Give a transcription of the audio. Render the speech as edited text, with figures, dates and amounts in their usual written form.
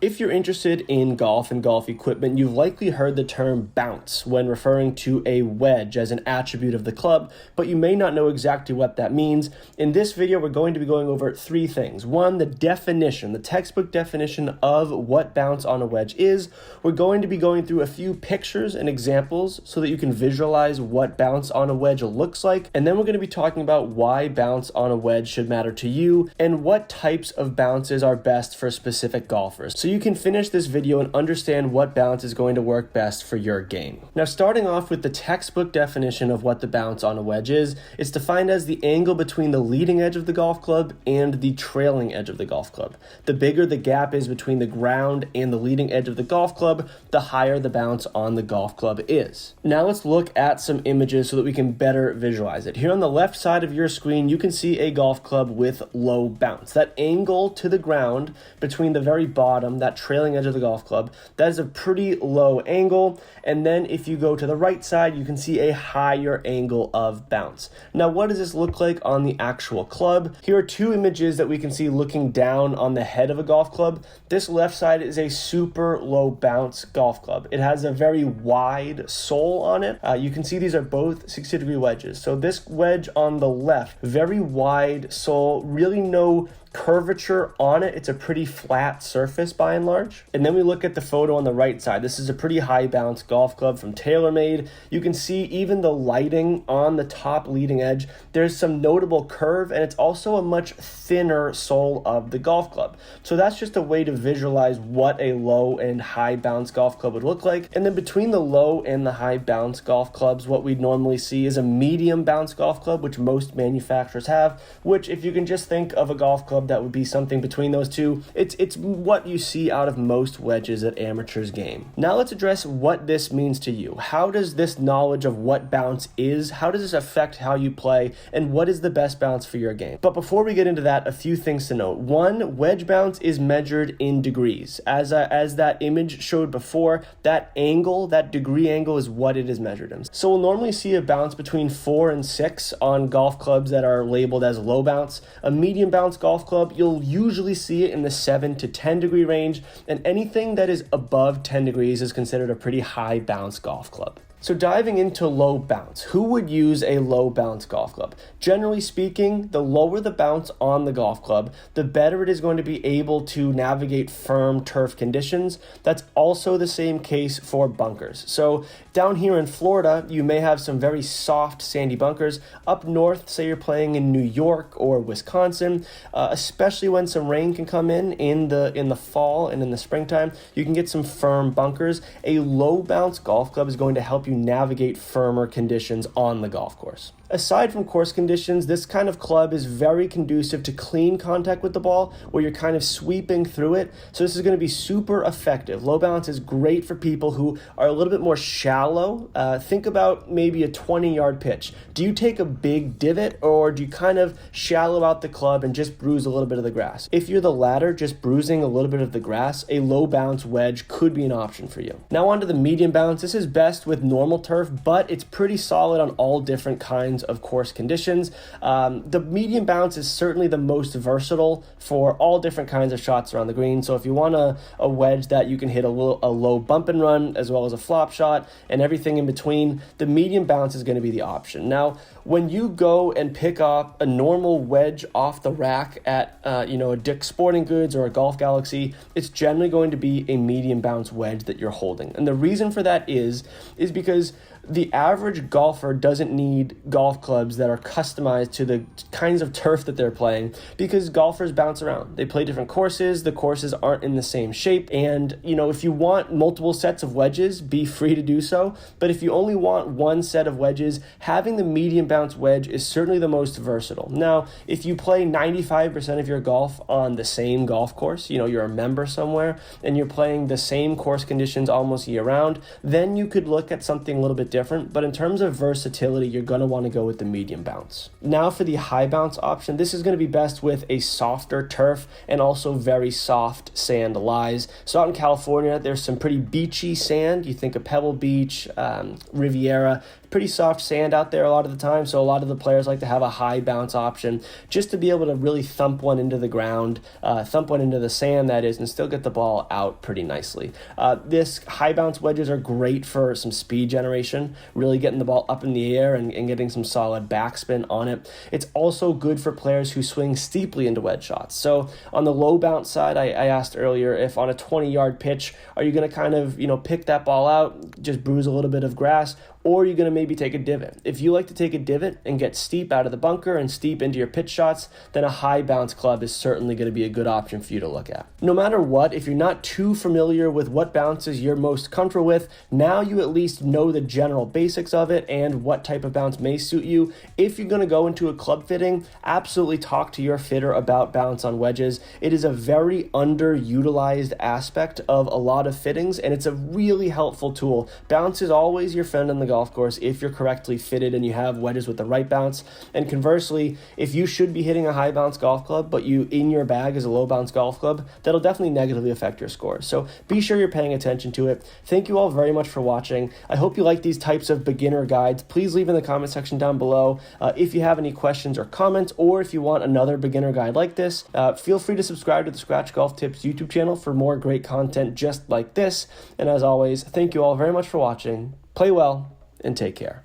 If you're interested in golf and golf equipment, you've likely heard the term bounce when referring to a wedge as an attribute of the club, but you may not know exactly what that means. In this video, we're going to be going over three things. One, the definition, the textbook definition of what bounce on a wedge is. We're going to be going through a few pictures and examples so that you can visualize what bounce on a wedge looks like. And then we're going to be talking about why bounce on a wedge should matter to you and what types of bounces are best for specific golfers. So you can finish this video and understand what bounce is going to work best for your game. Now, starting off with the textbook definition of what the bounce on a wedge is, it's defined as the angle between the leading edge of the golf club and the trailing edge of the golf club. The bigger the gap is between the ground and the leading edge of the golf club, the higher the bounce on the golf club is. Now let's look at some images so that we can better visualize it. Here on the left side of your screen, you can see a golf club with low bounce. That angle to the ground between the very bottom, that trailing edge of the golf club, that is a pretty low angle. And then if you go to the right side, you can see a higher angle of bounce. Now, what does this look like on the actual club? Here are two images that we can see looking down on the head of a golf club. This left side is a super low bounce golf club. It has a very wide sole on it. You can see these are both 60-degree wedges. So this wedge on the left, very wide sole, really no curvature on it. It's a pretty flat surface by and large. And then we look at the photo on the right side. This is a pretty high bounce golf club from TaylorMade. You can see even the lighting on the top leading edge. There's some notable curve, and it's also a much thinner sole of the golf club. So that's just a way to visualize what a low and high bounce golf club would look like. And then between the low and the high bounce golf clubs, what we'd normally see is a medium bounce golf club, which most manufacturers have, which if you can just think of a golf club that would be something between those two. It's what you see out of most wedges at amateurs game. Now let's address what this means to you. How does this knowledge of what bounce is, how does this affect how you play, and what is the best bounce for your game? But before we get into that, a few things to note. One, wedge bounce is measured in degrees. As that image showed before, that angle, that degree angle is what it is measured in. So we'll normally see a bounce between 4 and 6 on golf clubs that are labeled as low bounce. A medium bounce golf club, you'll usually see it in the 7 to 10 degree range, and anything that is above 10 degrees is considered a pretty high bounce golf club. So diving into low bounce, who would use a low bounce golf club? Generally speaking, the lower the bounce on the golf club, the better it is going to be able to navigate firm turf conditions. That's also the same case for bunkers. So down here in Florida, you may have some very soft sandy bunkers. Up north, say you're playing in New York or Wisconsin, especially when some rain can come in the fall and in the springtime, you can get some firm bunkers. A low bounce golf club is going to help you navigate firmer conditions on the golf course. Aside from course conditions, this kind of club is very conducive to clean contact with the ball, where you're kind of sweeping through it. So this is going to be super effective. Low bounce is great for people who are a little bit more shallow. Think about maybe a 20-yard pitch. Do you take a big divot, or do you kind of shallow out the club and just bruise a little bit of the grass? If you're the latter, just bruising a little bit of the grass, a low bounce wedge could be an option for you. Now on to the medium bounce. This is best with normal turf, but it's pretty solid on all different kinds of course conditions. The medium bounce is certainly the most versatile for all different kinds of shots around the green. So if you want a wedge that you can hit a low bump and run as well as a flop shot and everything in between, the medium bounce is going to be the option. Now, when you go and pick up a normal wedge off the rack at a Dick's Sporting Goods or a Golf Galaxy, it's generally going to be a medium bounce wedge that you're holding. And the reason for that is because the average golfer doesn't need golf clubs that are customized to the kinds of turf that they're playing, because golfers bounce around. They play different courses. The courses aren't in the same shape. And, if you want multiple sets of wedges, be free to do so. But if you only want one set of wedges, having the medium bounce wedge is certainly the most versatile. Now, if you play 95% of your golf on the same golf course, you're a member somewhere and you're playing the same course conditions almost year round, then you could look at something something a little bit different, but in terms of versatility, you're going to want to go with the medium bounce. Now for the high bounce option, this is going to be best with a softer turf and also very soft sand lies. So out in California, there's some pretty beachy sand. You think of Pebble Beach, Riviera, pretty soft sand out there a lot of the time. So a lot of the players like to have a high bounce option just to be able to really thump one into the ground, thump one into the sand, that is, and still get the ball out pretty nicely. This high bounce wedges are great for some speed generation, really getting the ball up in the air and getting some solid backspin on it. It's also good for players who swing steeply into wedge shots. So on the low bounce side, I asked earlier if on a 20-yard pitch, are you going to kind of, pick that ball out, just bruise a little bit of grass, or are you going to maybe take a divot? If you like to take a divot and get steep out of the bunker and steep into your pitch shots, then a high bounce club is certainly going to be a good option for you to look at. No matter what, if you're not too familiar with what bounces you're most comfortable with, now you at least know the general basics of it and what type of bounce may suit you. If you're going to go into a club fitting, absolutely talk to your fitter about bounce on wedges. It is a very underutilized aspect of a lot of fittings, and it's a really helpful tool. Bounce is always your friend on the golf course if you're correctly fitted and you have wedges with the right bounce. And conversely, if you should be hitting a high bounce golf club, but you in your bag is a low bounce golf club, that'll definitely negatively affect your score. So be sure you're paying attention to it. Thank you all very much for watching. I hope you like these types of beginner guides. Please leave in the comment section down below if you have any questions or comments, or if you want another beginner guide like this. Feel free to subscribe to the Scratch Golf Tips YouTube channel for more great content just like this. And as always, thank you all very much for watching. Play well and take care.